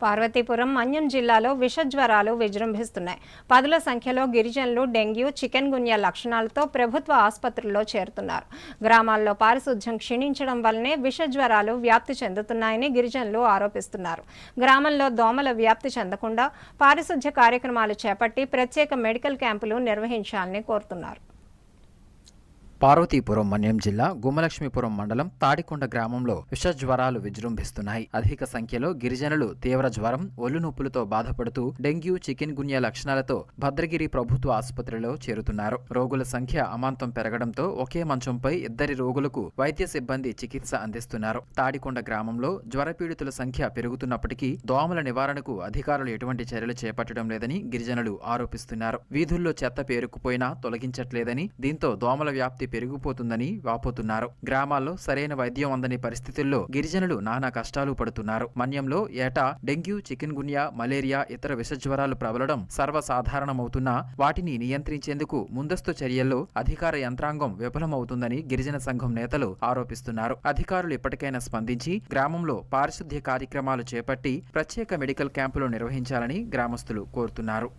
పార్వతీపురం మన్యం జిల్లాలో విషజ్వరాలు విజృంభిస్తున్నాయి. పదుల సంఖ్యలో గిరిజనులు డెంగ్యూ, చికెన్ గున్యా లక్షణాలతో ప్రభుత్వ ఆసుపత్రుల్లో చేరుతున్నారు. గ్రామాల్లో పారిశుధ్యం క్షీణించడం వల్లనే విషజ్వరాలు వ్యాప్తి చెందుతున్నాయని గిరిజనులు ఆరోపిస్తున్నారు. గ్రామంలో దోమల వ్యాప్తి చెందకుండా పారిశుధ్య కార్యక్రమాలు చేపట్టి ప్రత్యేక మెడికల్ క్యాంపులు నిర్వహించాలని కోరుతున్నారు. పార్వతీపురం మన్యం జిల్లా గుమ్మలక్ష్మీపురం మండలం తాడికొండ గ్రామంలో విషజ్వరాలు విజృంభిస్తున్నాయి. అధిక సంఖ్యలో గిరిజనులు తీవ్ర జ్వరం, ఒళ్ళు నొప్పులతో బాధపడుతూ డెంగ్యూ, చికెన్ గున్యా లక్షణాలతో భద్రగిరి ప్రభుత్వ ఆసుపత్రిలో చేరుతున్నారు. రోగుల సంఖ్య అమాంతం పెరగడంతో ఒకే మంచంపై 2 రోగులకు వైద్య సిబ్బంది చికిత్స అందిస్తున్నారు. తాడికొండ గ్రామంలో జ్వరపీడితుల సంఖ్య పెరుగుతున్నప్పటికీ దోమల నివారణకు అధికారులు ఎటువంటి చర్యలు చేపట్టడం లేదని గిరిజనులు ఆరోపిస్తున్నారు. వీధుల్లో చెత్త పేరుకుపోయినా తొలగించట్లేదని, దీంతో దోమల వ్యాప్తి పెరిగిపోతుందని వాపోతున్నారు. గ్రామాల్లో సరైన వైద్యం అందని పరిస్థితుల్లో గిరిజనులు నానా కష్టాలు పడుతున్నారు. మన్యంలో ఏటా డెంగ్యూ, చికెన్ గున్యా, మలేరియా, ఇతర విషజ్వరాలు ప్రబలడం సర్వసాధారణమవుతున్నా వాటిని నియంత్రించేందుకు ముందస్తు చర్యల్లో అధికార యంత్రాంగం విఫలమవుతుందని గిరిజన సంఘం నేతలు ఆరోపిస్తున్నారు. అధికారులు ఇప్పటికైనా స్పందించి గ్రామంలో పారిశుద్ధ్య కార్యక్రమాలు చేపట్టి ప్రత్యేక మెడికల్ క్యాంపులు నిర్వహించాలని గ్రామస్తులు కోరుతున్నారు.